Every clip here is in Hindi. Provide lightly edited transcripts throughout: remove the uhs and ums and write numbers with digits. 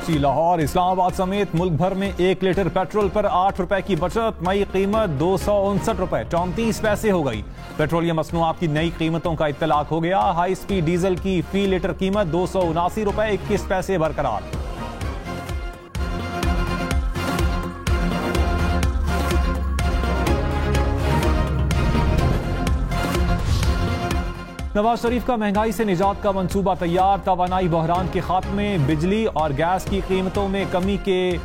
कराची, लाहौर, इस्लामाबाद समेत मुल्क भर में 1 लीटर पेट्रोल पर 8 रुपए की बचत। नई कीमत 259 रुपए 34 पैसे हो गई। पेट्रोलियम मसनूआत की नई कीमतों का इत्तलाक हो गया। हाई स्पीड डीजल की फी लीटर कीमत 279 रुपए 21 पैसे बरकरार। नवाज शरीफ का महंगाई से निजात का मंसूबा तैयार। तवानाई बहरान के खात्मे, बिजली और गैस की कीमतों में कमी के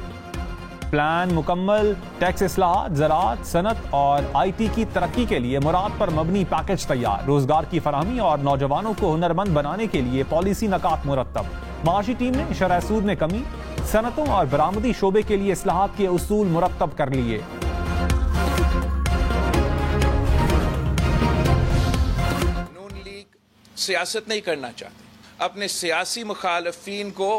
प्लान मुकम्मल। टैक्स इस्लाहात, ज़राअत, सनत और IT की तरक्की के लिए मुराद पर मबनी पैकेज तैयार। रोजगार की फराहमी और नौजवानों को हुनरमंद बनाने के लिए पॉलिसी नकात मुरत्तब। माशी टीम ने शरह सूद में कमी, सनतों और बरामदी शोबे के लिए इस्लाहात के उसूल मुरत्तब कर लिए। सियासत नहीं करना चाहते, अपने सियासी मुखालफीन को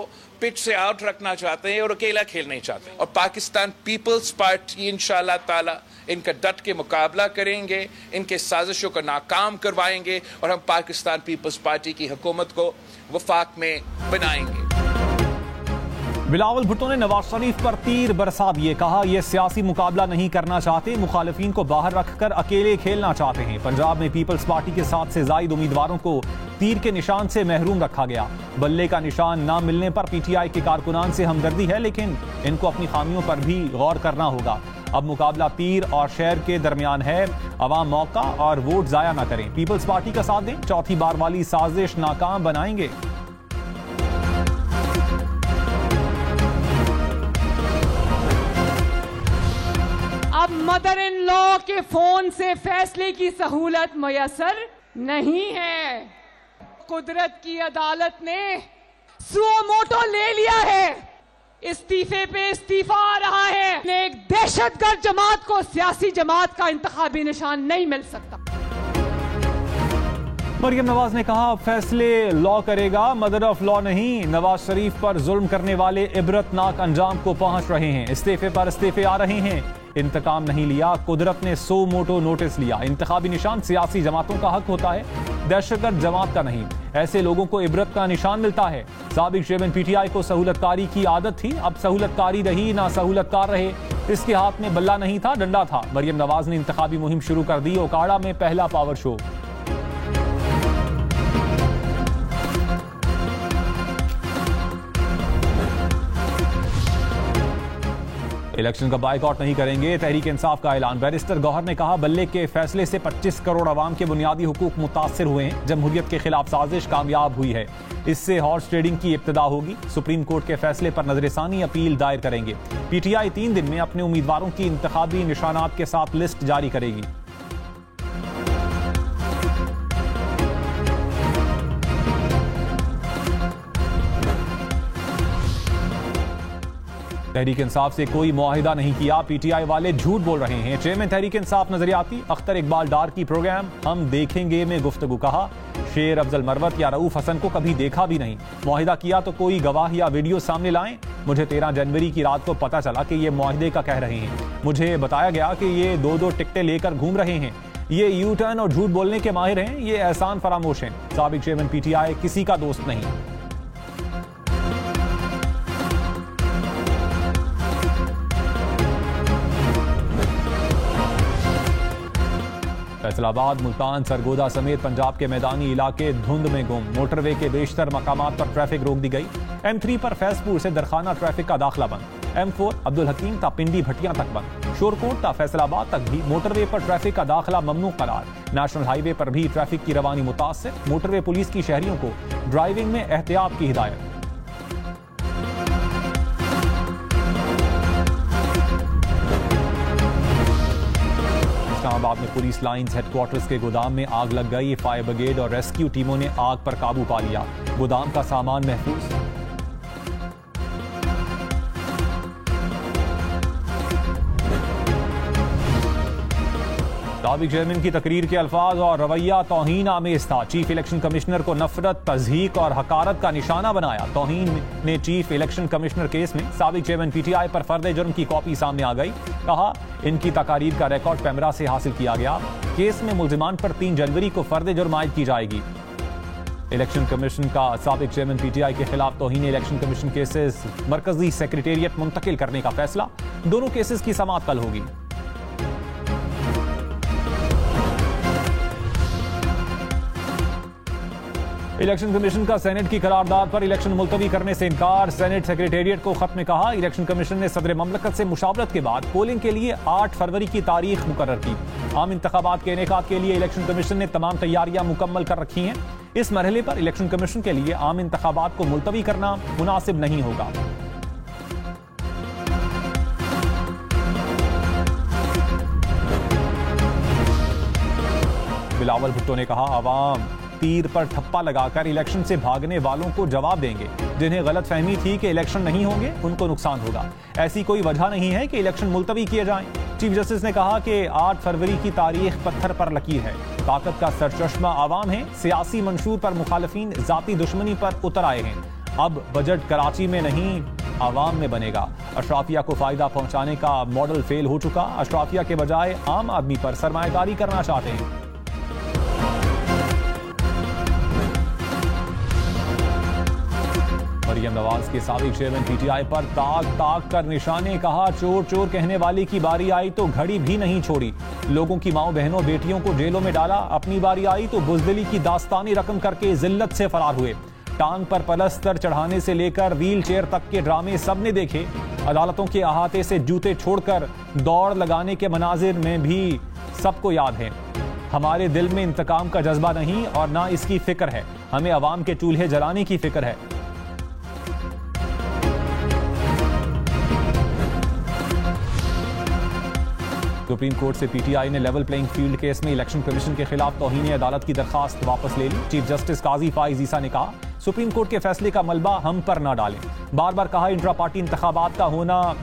पिच से आउट रखना चाहते हैं और अकेला खेल नहीं चाहते। और पाकिस्तान पीपल्स पार्टी इंशाअल्लाह ताला इनका डट के मुकाबला करेंगे, इनके साजिशों को नाकाम करवाएंगे और हम पाकिस्तान पीपल्स पार्टी की हुकूमत को वफाक में बनाएंगे। बिलावल भुट्टो ने नवाज शरीफ पर तीर बरसा दिए। कहा, यह सियासी मुकाबला नहीं करना चाहते, मुखालिफिन को बाहर रखकर अकेले खेलना चाहते हैं। पंजाब में पीपल्स पार्टी के 7 से जायद उम्मीदवारों को तीर के निशान से महरूम रखा गया। बल्ले का निशान न मिलने पर PTI के कारकुनान से हमदर्दी है, लेकिन इनको अपनी खामियों पर भी गौर करना होगा। अब मुकाबला तीर और शेर के दरमियान है। अवाम मौका और वोट जाया न करें, पीपल्स पार्टी का साथ दें, चौथी बार वाली साजिश नाकाम बनाएंगे। अब मदर इन लॉ के फोन से फैसले की सहूलत मयसर नहीं है। कुदरत की अदालत ने सुओ मोटो ले लिया है। इस्तीफे पे इस्तीफा आ रहा है। एक दहशतगर्द जमात को सियासी जमात का इंतखाबी निशान नहीं मिल सकता। मरियम नवाज ने कहा, फैसले लॉ करेगा, मदर ऑफ लॉ नहीं। नवाज शरीफ पर जुल्म करने वाले इबरतनाक अंजाम को पहुंच रहे हैं। इस्तीफे पर इस्तीफे आ रहे हैं। इंतकाम नहीं लिया, कुदरत ने सो मोटो नोटिस लिया। इंतखाबी निशान सियासी जमातों का हक होता है, दहशतगर्द जमात का नहीं। ऐसे लोगों को इबरत का निशान मिलता है। साबिक चेयरमैन PTI को सहूलतकारी की आदत थी, अब सहूलतकारी रही ना सहूलतकार रहे। इसके हाथ में बल्ला नहीं था, डंडा था। मरियम नवाज ने इंतखाबी मुहिम शुरू कर दी। ओकाड़ा में पहला पावर शो। इलेक्शन का बायकॉट नहीं करेंगे, तहरीक इंसाफ का ऐलान। बैरिस्टर गौहर ने कहा, बल्ले के फैसले से 25 करोड़ अवाम के बुनियादी हुकूक मुतासिर हुए हैं। जमहूरियत के खिलाफ साजिश कामयाब हुई है। इससे हॉर्स ट्रेडिंग की इब्तिदा होगी। सुप्रीम कोर्ट के फैसले पर नजरसानी अपील दायर करेंगे। PTI 3 दिन में अपने उम्मीदवारों की इंतखाबी निशानात के साथ लिस्ट जारी करेगी। तहरीक इंसाफ से कोई मुआहिदा नहीं किया, PTI वाले झूठ बोल रहे हैं। चेयरमैन तहरीक इंसाफ नजरियाती अख्तर इकबाल डार की प्रोग्राम हम देखेंगे में गुफ्तगू। कहा, शेर अफजल मरवत या रऊफ हसन को कभी देखा भी नहीं। मुआहिदा किया तो कोई गवाह या वीडियो सामने लाएं। मुझे 13 जनवरी की रात को पता चला कि ये मुआहिदे का कह रहे हैं। मुझे बताया गया कि ये 2-2 टिकटें लेकर घूम रहे हैं। ये यू टर्न और झूठ बोलने के माहिर हैं। ये एहसान फरामोश हैं। साबिक चेयरमैन PTI किसी का दोस्त नहीं। फैसलाबाद, मुल्तान, सरगोदा समेत पंजाब के मैदानी इलाके धुंध में गुम। मोटरवे के बेशतर मकामात पर ट्रैफिक रोक दी गई। M3 पर फैजपुर से दरखाना ट्रैफिक का दाखिला बंद। M4 अब्दुल हकीम ता पिंडी भटियां तक बंद। शोरकोट ता फैसलाबाद तक भी मोटरवे पर ट्रैफिक का दाखिला ममनू करार। नेशनल हाईवे पर भी ट्रैफिक की रवानी मुतासिर। मोटरवे पुलिस की शहरियों को ड्राइविंग में एहतियात की हिदायत। इस्लामाबाद में पुलिस लाइंस हेडक्वार्टर्स के गोदाम में आग लग गई। फायर ब्रिगेड और रेस्क्यू टीमों ने आग पर काबू पा लिया। गोदाम का सामान महफूज। साबिक चेयरमैन की तकरीर के अल्फाज और रवैया तौहीन आमेज था। चीफ इलेक्शन कमिश्नर को नफरत, तज़हीक और हकारत का निशाना बनाया। तौहीन ने चीफ इलेक्शन कमिश्नर केस में साबिक चेयरमैन PTI पर फर्द जुर्म की कॉपी सामने आ गई। कहा, इनकी तकारीर का रिकॉर्ड कैमरा से हासिल किया गया। केस में मुल्जिमान पर 3 जनवरी को फर्द जुर्म आयद की जाएगी। इलेक्शन कमीशन का साबिक चेयरमैन पीटीआई के खिलाफ तौहीन इलेक्शन कमीशन केसेस मरकजी सेक्रेटेरिएट मुंतकिल करने का फैसला। दोनों केसेस की समाअत कल होगी। इलेक्शन कमीशन का सेनेट की करारदाद पर इलेक्शन मुलतवी करने से इनकार। सेनेट सेक्रेटेरिएट को खत में कहा, इलेक्शन कमीशन ने सदर ममलकत से मुशावरत के बाद पोलिंग के लिए 8 फरवरी की तारीख मुकर्रर की। आम इंतखाबात के इनेकाद के लिए इलेक्शन कमीशन ने तमाम तैयारियां मुकम्मल कर रखी हैं। इस मरहले पर इलेक्शन कमीशन के लिए आम इंतखाबात को मुलतवी करना मुनासिब नहीं होगा। बिलावल भुट्टो ने कहा, आवाम तीर पर ठप्पा लगाकर इलेक्शन से भागने वालों को जवाब देंगे। जिन्हें गलत फहमी थी कि इलेक्शन नहीं होंगे, उनको नुकसान होगा। ऐसी कोई वजह नहीं है कि इलेक्शन मुलतवी किए जाएं। चीफ जस्टिस ने कहा कि 8 फरवरी की तारीख पत्थर पर लकीर है। ताकत का सरचश्मा आवाम है। सियासी मंशूर पर मुखालफीन जाती दुश्मनी पर उतर आए हैं। अब बजट कराची में नहीं, आवाम में बनेगा। अशराफिया को फायदा पहुंचाने का मॉडल फेल हो चुका। अशराफिया के बजाय आम आदमी पर सरमायादारी करना चाहते हैं। मरियम नवाज के साबिक चेयरमैन पीटीआई पर ताक ताक कर निशाने। कहा, चोर चोर कहने वाले की बारी आई तो घड़ी भी नहीं छोड़ी। लोगों की माओ बहनों बेटियों को जेलों में डाला। अपनी बारी आई तो बुजदिली की दास्तानी रकम करके जिल्लत से फरार हुए। टांग पर पलस्तर चढ़ाने से लेकर व्हील चेयर तक के ड्रामे सबने देखे। अदालतों के अहाते से जूते छोड़कर दौड़ लगाने के मनाजिर में भी सबको याद है। हमारे दिल में इंतकाम का जज्बा नहीं और ना इसकी फिक्र है। हमें अवाम के चूल्हे जलाने की फिक्र है। सुप्रीम कोर्ट से पीटीआई ने लेवल प्लेइंग फील्ड केस में इलेक्शन कमीशन के खिलाफ तौहीन अदालत की दरखास्त वापस ले ली। चीफ जस्टिस काजी फाइज ईसा ने कहा, सुप्रीम कोर्ट के फैसले का मलबा हम पर ना डालें। बार बार कहा, इंट्रा पार्टी इंतखाबात का होना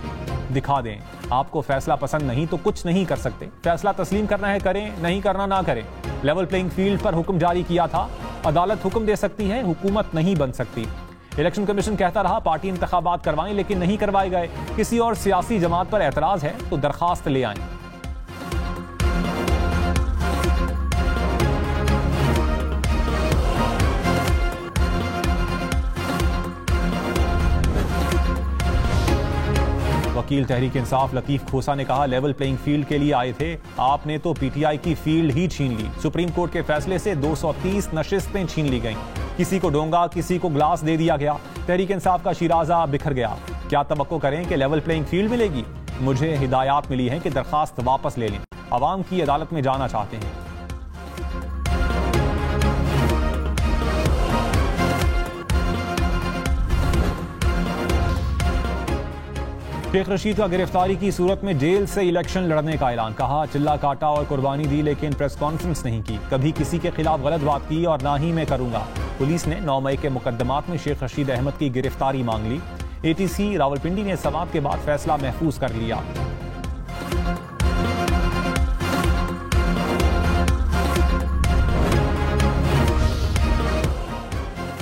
दिखा दें। आपको फैसला पसंद नहीं तो कुछ नहीं कर सकते। फैसला तस्लीम करना है करें, नहीं करना ना करें। लेवल प्लेइंग फील्ड पर हुक्म जारी किया था। अदालत हुक्म दे सकती है, हुकूमत नहीं बन सकती। इलेक्शन कमीशन कहता रहा पार्टी इंतखाबात करवाएं, लेकिन नहीं करवाए गए। किसी और सियासी जमात पर एतराज है तो दरखास्त ले आएं। वकील तहरीक इंसाफ लतीफ खोसा ने कहा, लेवल प्लेइंग फील्ड के लिए आए थे, आपने तो पीटीआई की फील्ड ही छीन ली। सुप्रीम कोर्ट के फैसले से 230 नशिस्तें छीन ली गईं। किसी को डोंगा, किसी को ग्लास दे दिया गया। तहरीक इंसाफ का शिराजा बिखर गया। क्या तवक्को करें कि लेवल प्लेइंग फील्ड मिलेगी? मुझे हिदायत मिली है कि दरखास्त वापस ले लें। अवाम की अदालत में जाना चाहते हैं। शेख रशीद का गिरफ्तारी की सूरत में जेल से इलेक्शन लड़ने का ऐलान। कहा, चिल्ला काटा और कुर्बानी दी लेकिन प्रेस कॉन्फ्रेंस नहीं की। कभी किसी के खिलाफ गलत बात की और ना ही मैं करूंगा। पुलिस ने 9 मई के मुकदमात में शेख रशीद अहमद की गिरफ्तारी मांग ली। एटीसी रावलपिंडी ने समाअत के बाद फैसला महफूज कर लिया।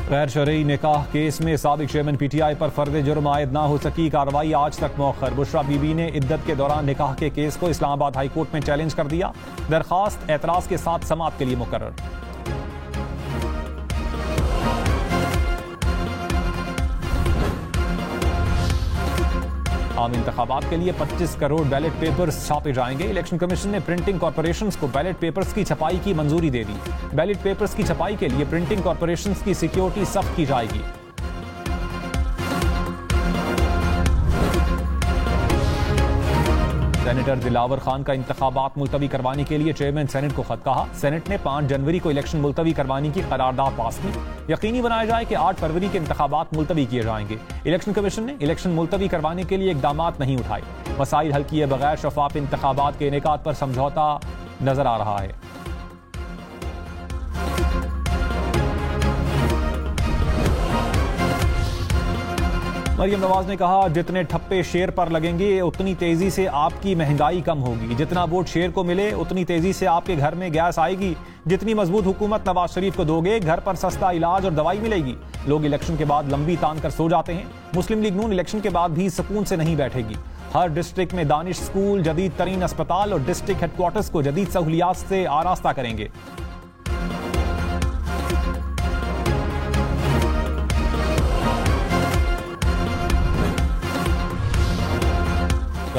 गैर शरई निकाह केस में साबिक चेयरमैन पीटीआई पर फर्द जुर्म आयद ना हो सकी। कार्रवाई आज तक मौखर। बुशरा बीबी ने इद्दत के दौरान निकाह के केस को इस्लामाबाद हाई कोर्ट में चैलेंज कर दिया। दरखास्त एतराज के साथ समाअत के लिए मुकर्रर। आम इंतखाबात के लिए 25 करोड़ बैलेट पेपर्स छापे जाएंगे। इलेक्शन कमीशन ने प्रिंटिंग कॉर्पोरेशंस को बैलेट पेपर्स की छपाई की मंजूरी दे दी। बैलेट पेपर्स की छपाई के लिए प्रिंटिंग कॉर्पोरेशंस की सिक्योरिटी सख्त की जाएगी। सेनेटर दिलावर खान का इंतखाबात मुलतवी करवाने के लिए चेयरमैन सेनेट को खत। कहा, सेनेट ने 5 जनवरी को इलेक्शन मुलतवी करवाने की करारदाद पास की। यकीनी बनाया जाए कि 8 फरवरी के इंतखाबात मुलतवी किए जाएंगे। इलेक्शन कमीशन ने इलेक्शन मुलतवी करवाने के लिए इकदामात नहीं उठाए। मसाइल हल किए बगैर शफाफ इंतखाबात के इनेकाद पर समझौता नजर आ रहा है। मरियम नवाज ने कहा, जितने ठप्पे शेर पर लगेंगे उतनी तेजी से आपकी महंगाई कम होगी। जितना वोट शेर को मिले उतनी तेजी से आपके घर में गैस आएगी। जितनी मजबूत हुकूमत नवाज शरीफ को दोगे, घर पर सस्ता इलाज और दवाई मिलेगी। लोग इलेक्शन के बाद लंबी तान कर सो जाते हैं। मुस्लिम लीग नून इलेक्शन के बाद भी सुकून से नहीं बैठेगी। हर डिस्ट्रिक्ट में दानिश स्कूल, जदीद तरीन अस्पताल और डिस्ट्रिक्ट हेडक्वार्टर्स को जदीद सहूलियात से आरास्ता करेंगे।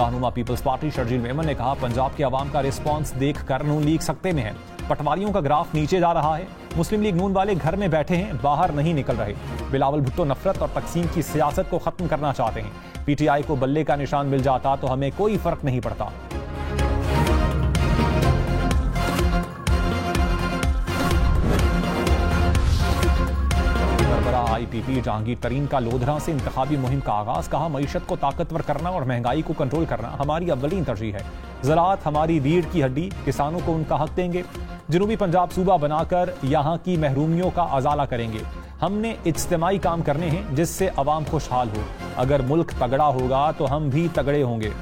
रहनुमा पीपल्स पार्टी शर्जील मेमन ने कहा, पंजाब के अवाम का रिस्पॉन्स देखकर नून लीग सकते में है। पटवारियों का ग्राफ नीचे जा रहा है। मुस्लिम लीग नून वाले घर में बैठे हैं, बाहर नहीं निकल रहे। बिलावल भुट्टो नफरत और तकसीम की सियासत को खत्म करना चाहते हैं। पीटीआई को बल्ले का निशान मिल जाता तो हमें कोई फर्क नहीं पड़ता। आईपीपी जहांगीर तरीन का लोधरा से इंतखाबी मुहिम का आगाज। कहा, मईशत को ताकतवर करना और महंगाई को कंट्रोल करना हमारी अव्वलीन तरजीह है। ज़राअत हमारी रीढ़ की हड्डी, किसानों को उनका हक देंगे। जनूबी पंजाब सूबा बनाकर यहाँ की महरूमियों का अजाला करेंगे। हमने इज्तिमाई काम करने हैं जिससे अवाम खुशहाल हो। अगर मुल्क तगड़ा होगा तो हम भी तगड़े होंगे।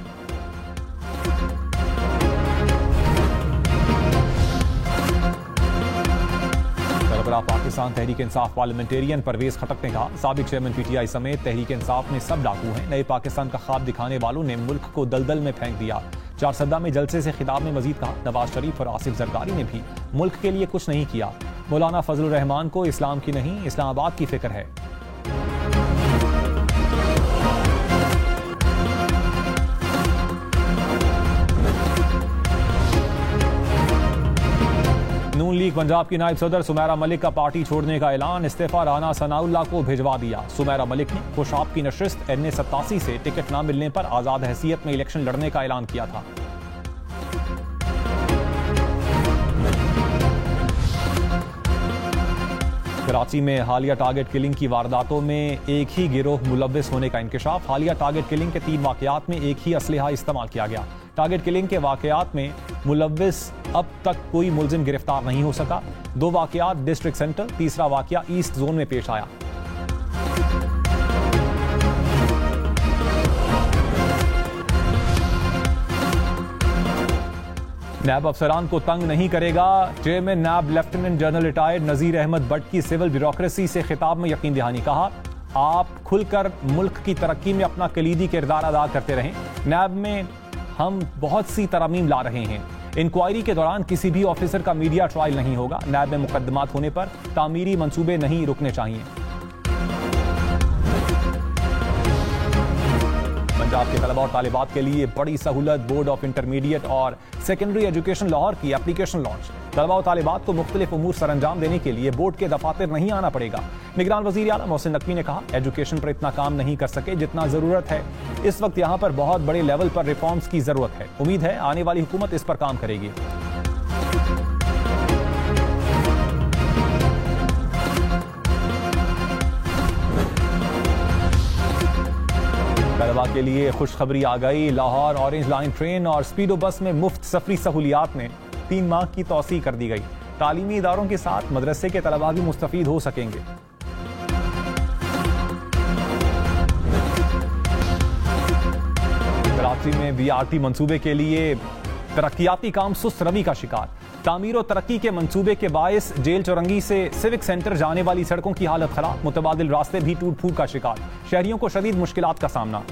पाकिस्तान तहरीक इंसाफ पार्लियामेंटेरियन परवेज खटक ने कहा, साबिक चेयरमैन पीटीआई समेत तहरीक इंसाफ में सब डाकू हैं। नए पाकिस्तान का ख्वाब दिखाने वालों ने मुल्क को दलदल में फेंक दिया। चारसद्दा में जलसे से खिताब में मजीद कहा, नवाज शरीफ और आसिफ जरदारी ने भी मुल्क के लिए कुछ नहीं किया। मौलाना फजलुर रहमान को इस्लाम की नहीं इस्लामाबाद की फिक्र है। नून लीग पंजाब की नायब सदर सुमेरा मलिक का पार्टी छोड़ने का ऐलान। इस्तीफा राना सनाउल्लाह को भिजवा दिया। सुमेरा मलिक ने खुशाब की नशिस्त NA87 से टिकट न मिलने पर आजाद हैसियत में इलेक्शन लड़ने का ऐलान किया था। कराची में हालिया टारगेट किलिंग की वारदातों में एक ही गिरोह मुलव्विस होने का इंकशाफ। हालिया टारगेट किलिंग के 3 वाकयात में एक ही असलहा इस्तेमाल किया गया। टारगेट किलिंग के वाकयात में मुलव्विस अब तक कोई मुलजिम गिरफ्तार नहीं हो सका। 2 वाकयात डिस्ट्रिक्ट सेंटर, तीसरा वाकया ईस्ट जोन में पेश आया। नैब अफसरान को तंग नहीं करेगा। चेयरमैन नैब lieutenant general retired Nazir Ahmad Bhatt की सिविल ब्यूरोक्रेसी से खिताब में यकीन दहानी। कहा, आप खुलकर मुल्क की तरक्की में अपना कलीदी किरदार अदा करते रहें। नैब में हम बहुत सी तरमीम ला रहे हैं। इंक्वायरी के दौरान किसी भी ऑफिसर का मीडिया ट्रायल नहीं होगा। नैब में मुकदमात होने पर तामीरी मंसूबे नहीं रुकने चाहिए। पंजाब के तलबा और तालिबात के लिए बड़ी सहूलत। बोर्ड ऑफ इंटरमीडिएट और सेकेंडरी एजुकेशन लाहौर की एप्लीकेशन लॉन्च। तलबा और तालिबात को मुख्तलिफ उमूर सरअंजाम देने के लिए बोर्ड के दफातर नहीं आना पड़ेगा। निगरान वजीर आला मोहसिन नकवी ने कहा, एजुकेशन पर इतना काम नहीं कर सके जितना जरूरत है। इस वक्त यहाँ पर बहुत बड़े लेवल पर रिफॉर्म्स की जरूरत है। उम्मीद है आने वाली हुकूमत इस पर काम करेगी। तलबा के लिए खुशखबरी आ गई। लाहौर ऑरेंज लाइन ट्रेन और स्पीडो बस में मुफ्त सफरी सहूलियात में 3 माह की तौसी कर दी गई। तालीमी इदारों के साथ मदरसे के तलबा भी मुस्तफीद हो सकेंगे। कराची में BRT मंसूबे के लिए तरक्याती काम सुस्त रवी का शिकार। तामीर और तरक्की के मंसूबे के बायस जेल चौरंगी से सिविक सेंटर जाने वाली सड़कों की हालत खराब। मुतबादिल रास्ते भी टूट फूट का शिकार। शहरियों को शदीद मुश्किलात का सामना।